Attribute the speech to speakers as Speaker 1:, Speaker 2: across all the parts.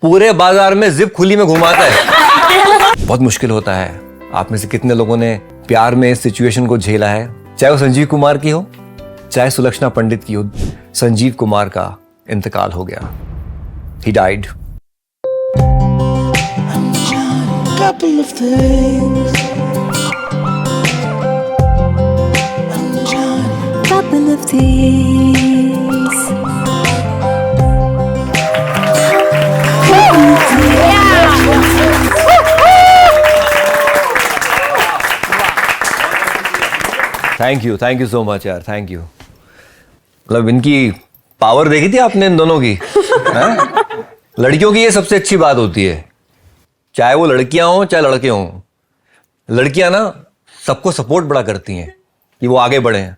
Speaker 1: पूरे बाजार में जिप खुली में घुमाता है। बहुत मुश्किल होता है। आप में से कितने लोगों ने प्यार में इस सिचुएशन को झेला है, चाहे वो संजीव कुमार की हो चाहे सुलक्षणा पंडित की हो। संजीव कुमार का इंतकाल हो गया। He died.
Speaker 2: Couple of things. Couple of things.
Speaker 1: Thank you so much यार, थैंक यू। मतलब इनकी पावर देखी थी आपने इन दोनों की? हैं? लड़कियों की ये सबसे अच्छी बात होती है, चाहे वो लड़कियां हों चाहे लड़के हों। लड़कियां ना सबको सपोर्ट बड़ा करती हैं कि वो आगे बढ़े हैं।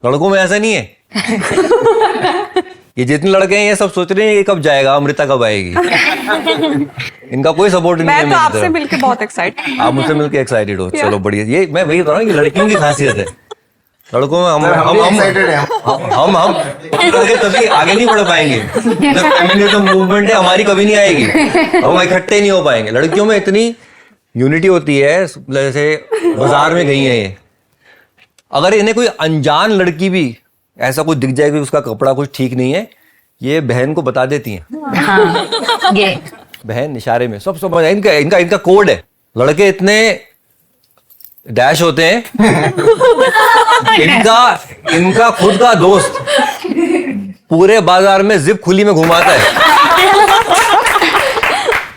Speaker 1: लड़कों में ऐसा नहीं है। ये जितने लड़के हैं ये सब सोच रहे हैं ये कब जाएगा, अमृता कब आएगी। इनका कोई सपोर्ट नहीं है।
Speaker 3: मैं तो आपसे मिलके बहुत एक्साइटेड।
Speaker 1: आप मुझसे मिलके एक्साइटेड हो, चलो बढ़िया। ये मैं वही बता रहा हूँ, ये लड़कियों की खासियत है। लड़कों में हम कभी आगे नहीं बढ़ पाएंगे। जब फेमिनिज्म मूवमेंट है हमारी कभी नहीं आएगी, हम इकट्ठे नहीं हो पाएंगे। लड़कियों में इतनी यूनिटी होती है, जैसे बाजार में गई है ये, अगर इन्हें कोई अनजान लड़की भी ऐसा कुछ दिख जाएगी उसका कपड़ा कुछ ठीक नहीं है, ये बहन को बता देती हैं।
Speaker 4: हाँ, ये
Speaker 1: बहन इशारे में सब समझ। इनका कोड है। लड़के इतने डैश होते हैं। इनका खुद का दोस्त पूरे बाजार में जिप खुली में घुमाता है।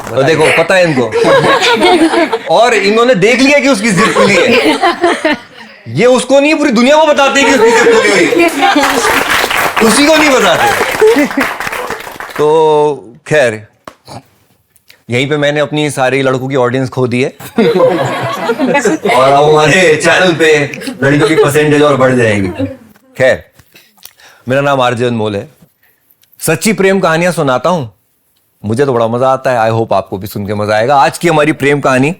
Speaker 1: तो देखो पता है इनको, और इन्होंने देख लिया कि उसकी जिप खुली है। ये उसको नहीं, पूरी दुनिया को बताते हैं कि उसकी जिप खुली हुई है, उसी को नहीं बताते। तो खैर यहीं पे मैंने अपनी सारी लड़कों की ऑडियंस खो दी है। और अब हमारे चैनल पे लड़कियों की परसेंटेज और बढ़ जाएगी। खैर, मेरा नाम आरजे अनमोल है। सच्ची प्रेम कहानियां सुनाता हूं, मुझे तो बड़ा मजा आता है। आई होप आपको भी सुन के मजा आएगा। आज की हमारी प्रेम कहानी,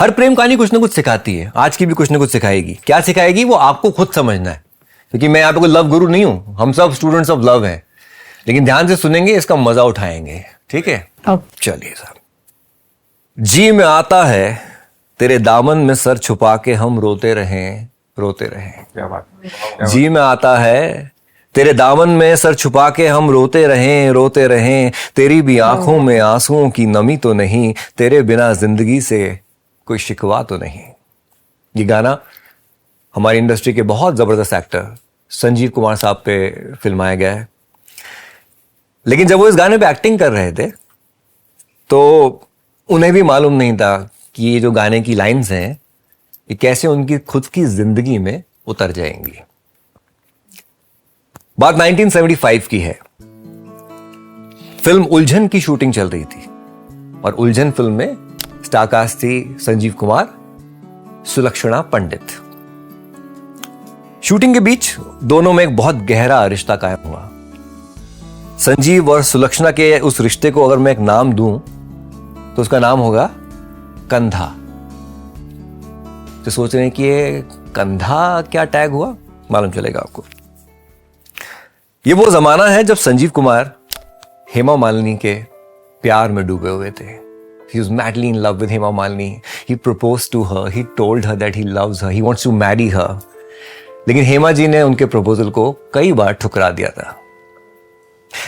Speaker 1: हर प्रेम कहानी कुछ ना कुछ सिखाती है। आज की भी कुछ ना कुछ सिखाएगी। क्या सिखाएगी वो आपको खुद समझना है, क्योंकि मैं यहाँ पे कोई लव गुरु नहीं हूं। हम सब स्टूडेंट्स ऑफ लव हैं, लेकिन ध्यान से सुनेंगे, इसका मजा उठाएंगे। ठीक है, चलिए साहब। जी में आता है तेरे दामन में सर छुपा के हम रोते रहें, रोते रहें।
Speaker 5: क्या बात।
Speaker 1: जी में आता है तेरे दामन में सर छुपा के हम रोते रहें, रोते रहें। तेरी भी आंखों में आंसुओं की नमी तो नहीं, तेरे बिना जिंदगी से कोई शिकवा तो नहीं। ये गाना हमारी इंडस्ट्री के बहुत जबरदस्त एक्टर संजीव कुमार साहब पे फिल्माया गया है। लेकिन जब वो इस गाने पे एक्टिंग कर रहे थे तो उन्हें भी मालूम नहीं था कि ये जो गाने की लाइंस हैं ये कैसे उनकी खुद की जिंदगी में उतर जाएंगी। बात 1975 की है। फिल्म उलझन की शूटिंग चल रही थी और उलझन फिल्म में स्टारकास्ट थी संजीव कुमार, सुलक्षणा पंडित। शूटिंग के बीच दोनों में एक बहुत गहरा रिश्ता कायम हुआ। संजीव और सुलक्षणा के उस रिश्ते को अगर मैं एक नाम दूं तो उसका नाम होगा कंधा। तो सोच रहे हैं कि ये कंधा क्या टैग हुआ, मालूम चलेगा आपको। ये वो जमाना है जब संजीव कुमार हेमा मालिनी के प्यार में डूबे हुए थे। He was madly in love with Hema Malini. He proposed to her. He told her that he loves her. He wants to marry her. लेकिन हेमा जी ने उनके प्रपोजल को कई बार ठुकरा दिया था।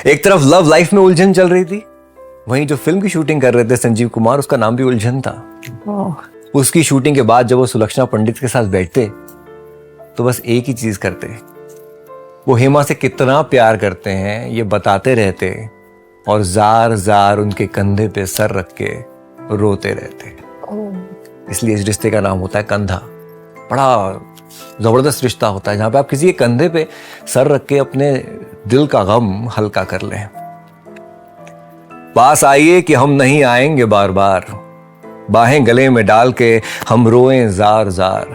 Speaker 1: एक तरफ लव लाइफ में उलझन चल रही थी, वहीं जो फिल्म की शूटिंग कर रहे थे संजीव कुमार, उसका नाम भी उलझन था। उसकी शूटिंग के बाद जब वो सुलक्षणा पंडित के साथ बैठते तो बस एक ही चीज करते, वो हेमा से कितना प्यार करते हैं ये बताते रहते और जार जार उनके कंधे पे सर रख के रोते रहते। इसलिए इस रिश्ते का नाम होता है कंधा। बड़ा जबरदस्त रिश्ता होता है जहां पे आप किसी के कंधे पे सर रख के अपने दिल का गम हल्का कर लें। पास आइए कि हम नहीं आएंगे बार बार, बाहें गले में डाल के हम रोएं जार जार।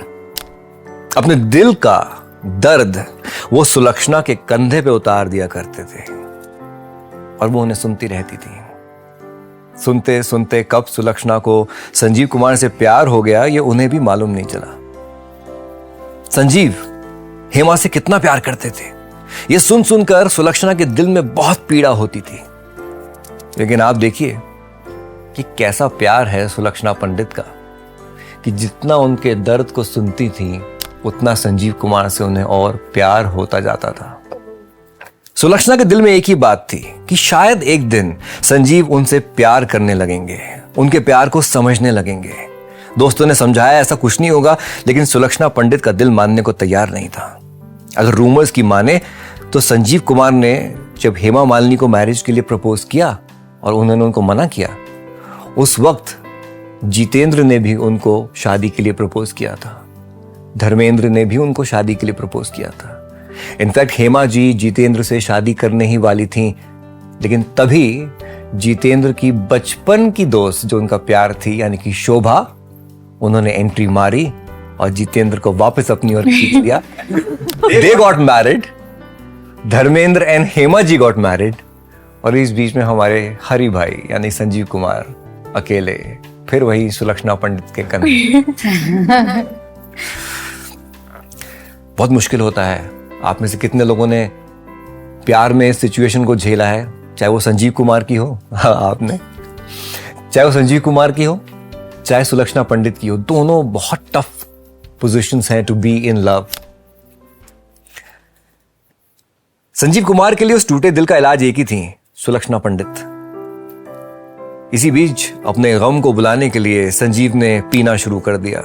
Speaker 1: अपने दिल का दर्द वो सुलक्षणा के कंधे पे उतार दिया करते थे और वो उन्हें सुनती रहती थी। सुनते सुनते कब सुलक्षणा को संजीव कुमार से प्यार हो गया ये उन्हें भी मालूम नहीं चला। संजीव हेमा से कितना प्यार करते थे ये सुन सुनकर सुलक्षणा के दिल में बहुत पीड़ा होती थी। लेकिन आप देखिए कि कैसा प्यार है सुलक्षणा पंडित का, कि जितना उनके दर्द को सुनती थी उतना संजीव कुमार से उन्हें और प्यार होता जाता था। सुलक्षणा के दिल में एक ही बात थी कि शायद एक दिन संजीव उनसे प्यार करने लगेंगे, उनके प्यार को समझने लगेंगे। दोस्तों ने समझाया ऐसा कुछ नहीं होगा, लेकिन सुलक्षणा पंडित का दिल मानने को तैयार नहीं था। अगर रूमर्स की माने तो संजीव कुमार ने जब हेमा मालिनी को मैरिज के लिए प्रपोज किया और उन्होंने उनको मना किया, उस वक्त जितेंद्र ने भी उनको शादी के लिए प्रपोज किया था, धर्मेंद्र ने भी उनको शादी के लिए प्रपोज किया था। इनफैक्ट हेमा जी जितेंद्र से शादी करने ही वाली थी, लेकिन तभी जितेंद्र की बचपन की दोस्त जो उनका प्यार थी यानी कि शोभा, उन्होंने एंट्री मारी और जितेंद्र को वापस अपनी ओर खींच लिया। They got married, Dharmendra and Hema ji got married, और इस बीच में हमारे हरि भाई यानी संजीव कुमार अकेले फिर वही सुलक्षणा पंडित के कंधे। बहुत मुश्किल होता है। आप में से कितने लोगों ने प्यार में इस सिचुएशन को झेला है, चाहे वो संजीव कुमार की हो, हाँ आपने, चाहे वो संजीव कुमार की हो, चाहे सुलक्षणा पंडित की हो, दोनों बहुत टफ पोजीशंस हैं to be in love. Sanjeev Kumar के लिए उस टूटे दिल का इलाज एक ही थी, सुलक्षणा पंडित। इसी बीच अपने गम को बुलाने के लिए संजीव ने पीना शुरू कर दिया।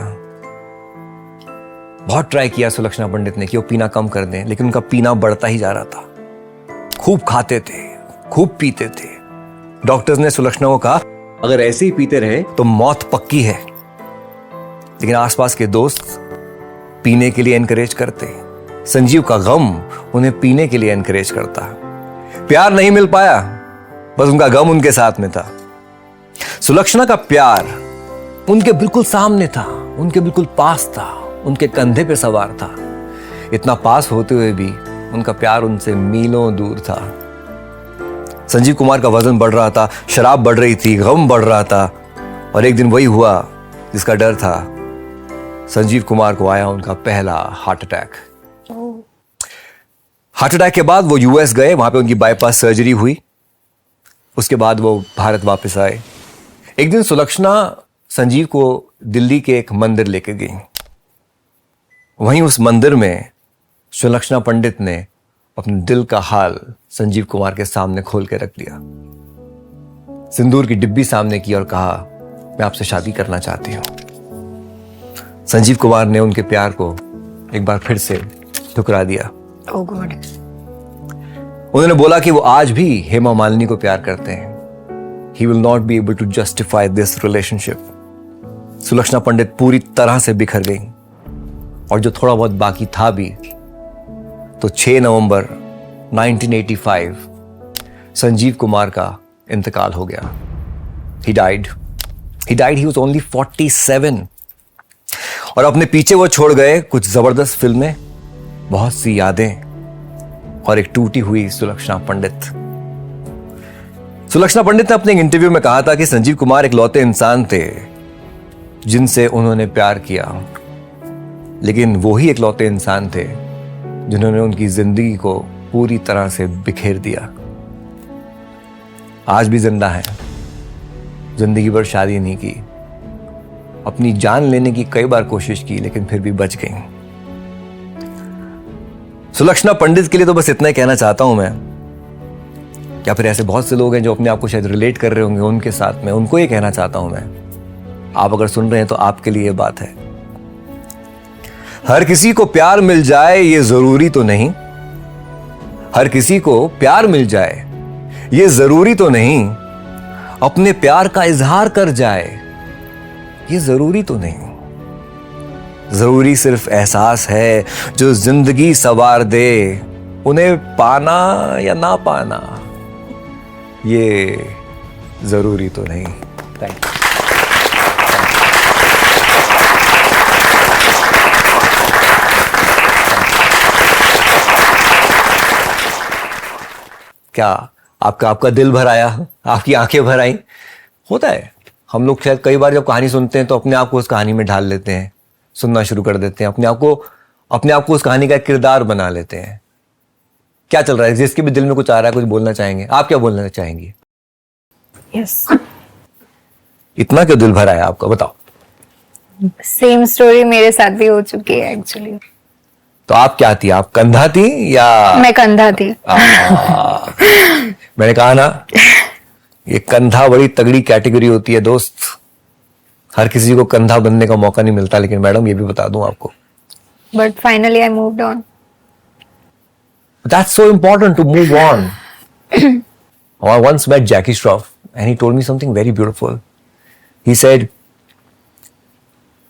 Speaker 1: बहुत ट्राई किया सुलक्षणा पंडित ने कि वो पीना कम कर दें, लेकिन उनका पीना बढ़ता ही जा रहा था। खूब खाते थे, खूब पीते थे। डॉक्टर्स ने सुलक्षणा को कहा अगर ऐसे ही पीते रहे तो मौत पक्की है, लेकिन आसपास के दोस्त पीने के लिए एनकरेज करते। संजीव का गम उन्हें पीने के लिए एनकरेज करता। प्यार नहीं मिल पाया, बस उनका गम उनके साथ में था। सुलक्षणा का प्यार उनके बिल्कुल सामने था, उनके बिल्कुल पास था, उनके कंधे पे सवार था। इतना पास होते हुए भी उनका प्यार उनसे मीलों दूर था। संजीव कुमार का वजन बढ़ रहा था, शराब बढ़ रही थी, गम बढ़ रहा था, और एक दिन वही हुआ जिसका डर था। संजीव कुमार को आया उनका पहला हार्ट अटैक। हार्ट अटैक के बाद वो यूएस गए, वहां पे उनकी बाईपास सर्जरी हुई। उसके बाद वो भारत वापस आए। एक दिन सुलक्षणा संजीव को दिल्ली के एक मंदिर लेके गई। वहीं उस मंदिर में सुलक्षणा पंडित ने अपने दिल का हाल संजीव कुमार के सामने खोल के रख दिया। सिंदूर की डिब्बी सामने की और कहा मैं आपसे शादी करना चाहती हूं। संजीव कुमार ने उनके प्यार को एक बार फिर से ठुकरा दिया।
Speaker 4: ओह गॉड।
Speaker 1: उन्होंने बोला कि वो आज भी हेमा मालिनी को प्यार करते हैं। He will not be able to justify this relationship. Sulakshana Pandit पूरी तरह से बिखर गई, और जो थोड़ा बहुत बाकी था भी, तो 6 नवंबर 1985 संजीव कुमार का इंतकाल हो गया। He died. He was only 47. और अपने पीछे वो छोड़ गए कुछ जबरदस्त फिल्में, बहुत सी यादें, और एक टूटी हुई सुलक्षणा पंडित। सुलक्षणा पंडित ने अपने एक इंटरव्यू में कहा था कि संजीव कुमार इकलौते इंसान थे जिनसे उन्होंने प्यार किया, लेकिन वो ही इकलौते इंसान थे जिन्होंने उनकी जिंदगी को पूरी तरह से बिखेर दिया। आज भी जिंदा है, जिंदगी भर शादी नहीं की, अपनी जान लेने की कई बार कोशिश की, लेकिन फिर भी बच गई। सुलक्षणा पंडित के लिए तो बस इतना ही कहना चाहता हूं मैं, या फिर ऐसे बहुत से लोग हैं जो अपने आप को शायद रिलेट कर रहे होंगे उनके साथ में, उनको ये कहना चाहता हूं मैं, आप अगर सुन रहे हैं तो आपके लिए ये बात है। हर किसी को प्यार मिल जाए ये जरूरी तो नहीं, हर किसी को प्यार मिल जाए ये जरूरी तो नहीं, अपने प्यार का इजहार कर जाए ये जरूरी तो नहीं। जरूरी सिर्फ एहसास है जो जिंदगी सवार दे, उन्हें पाना या ना पाना ये जरूरी तो नहीं। Thank you. क्या आपका दिल भर आया, आपकी आंखें भर आई? होता है, हम लोग शायद कई बार जब कहानी सुनते हैं तो अपने आप को उस कहानी में ढाल लेते हैं, सुनना शुरू कर देते हैं, अपने आप को उस कहानी का एक किरदार बना लेते हैं। क्या चल रहा है? जिसके भी दिल में कुछ आ रहा है, कुछ बोलना चाहेंगे? आप क्या बोलना चाहेंगी?
Speaker 4: यस,
Speaker 1: इतना क्यों दिल भरा है आपका, बताओ।
Speaker 4: सेम स्टोरी मेरे साथ भी हो चुकी है एक्चुअली।
Speaker 1: तो आप क्या थी, आप कंधा थी या?
Speaker 4: मैं कंधा थी।
Speaker 1: मैंने कहा ना, ये कंधा बड़ी तगड़ी कैटेगरी होती है दोस्त, हर किसी को कंधा बनने का मौका नहीं मिलता। लेकिन मैडम ये भी बता दूं आपको,
Speaker 4: but finally I moved on.
Speaker 1: That's so important to move on. I once met Jackie Shroff and he told me something very beautiful. He said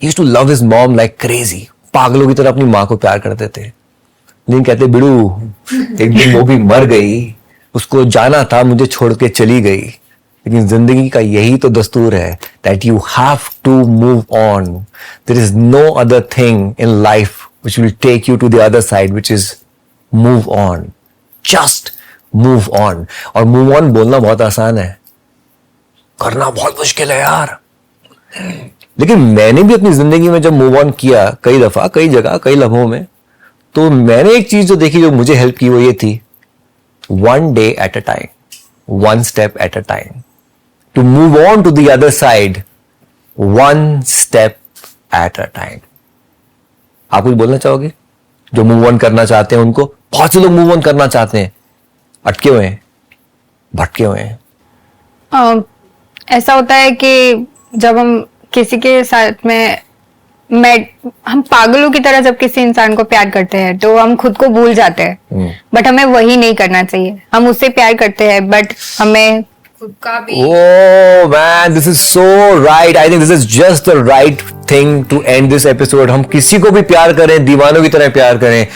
Speaker 1: he used to love his mom like crazy. पागलों की तरह अपनी माँ को प्यार करते थे। लेकिन कहते बिड़ू, एक दिन वो भी मर गई, उसको जाना था, मुझे छोड़ के चली गई। लेकिन जिंदगी का यही तो दस्तूर है, that you have to move on. There is no other thing in life which will take you to the other side, which is move on. Just move on. और move on बोलना बहुत आसान है, करना बहुत मुश्किल है यार। लेकिन मैंने भी अपनी जिंदगी में जब मूव ऑन किया कई दफा, कई जगह, कई लम्हों में, तो मैंने एक चीज जो देखी, जो मुझे हेल्प की, वो ये थी, one day at a time, one step at a time. To move on to the other side, one step at a time. आप कुछ बोलना चाहोगे जो मूव ऑन करना चाहते हैं उनको? बहुत से लोग मूव ऑन करना चाहते हैं, अटके हुए हैं, भटके हुए हैं।
Speaker 4: ऐसा होता है कि जब हम किसी के साथ में हम पागलों की तरह जब किसी इंसान को प्यार करते हैं तो हम खुद को भूल जाते हैं, बट हमें वही नहीं करना चाहिए। हम उससे प्यार करते हैं बट हमें खुद का भी।
Speaker 1: Oh man, this is so right. I think this is just the right thing to end this episode. हम किसी को भी प्यार करें, दीवानों की तरह प्यार करें,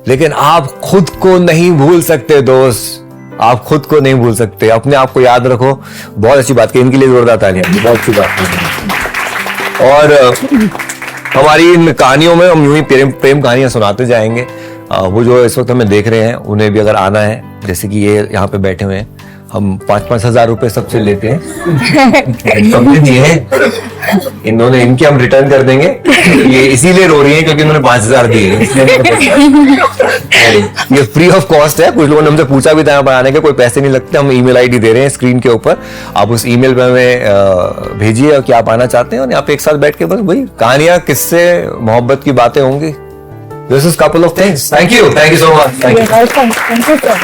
Speaker 1: लेकिन आप खुद को नहीं भूल सकते दोस्त, आप खुद को नहीं भूल सकते। अपने आप को याद रखो। बहुत अच्छी बात की, इनके लिए जोरदार तालियां, बहुत अच्छी बात। और हमारी इन कहानियों में हम यूं ही प्रेम कहानियां सुनाते जाएंगे। वो जो इस वक्त हमें देख रहे हैं, उन्हें भी अगर आना है, जैसे कि ये यहाँ पे बैठे हुए हैं, हम 5-5 हजार रुपए सबसे लेते हैं, सबने दिए हैं, इन्होंने, इनके हम रिटर्न कर देंगे। ये इसीलिए रो रही हैं क्योंकि इन्होंने 5,000 दिए। ये फ्री ऑफ कॉस्ट है। कुछ लोगों ने हमसे पूछा भी था यहाँ पर आने के, कोई पैसे नहीं लगते। हम ईमेल आईडी दे रहे हैं स्क्रीन के ऊपर, आप उस ईमेल पे हमें भेजिए कि आप आना चाहते हैं, और यहाँ पे एक साथ बैठ के बस भाई कहानियां, किससे, मोहब्बत की बातें होंगी। This is couple of things. Thank you so much.
Speaker 4: Welcome. Thank you sir.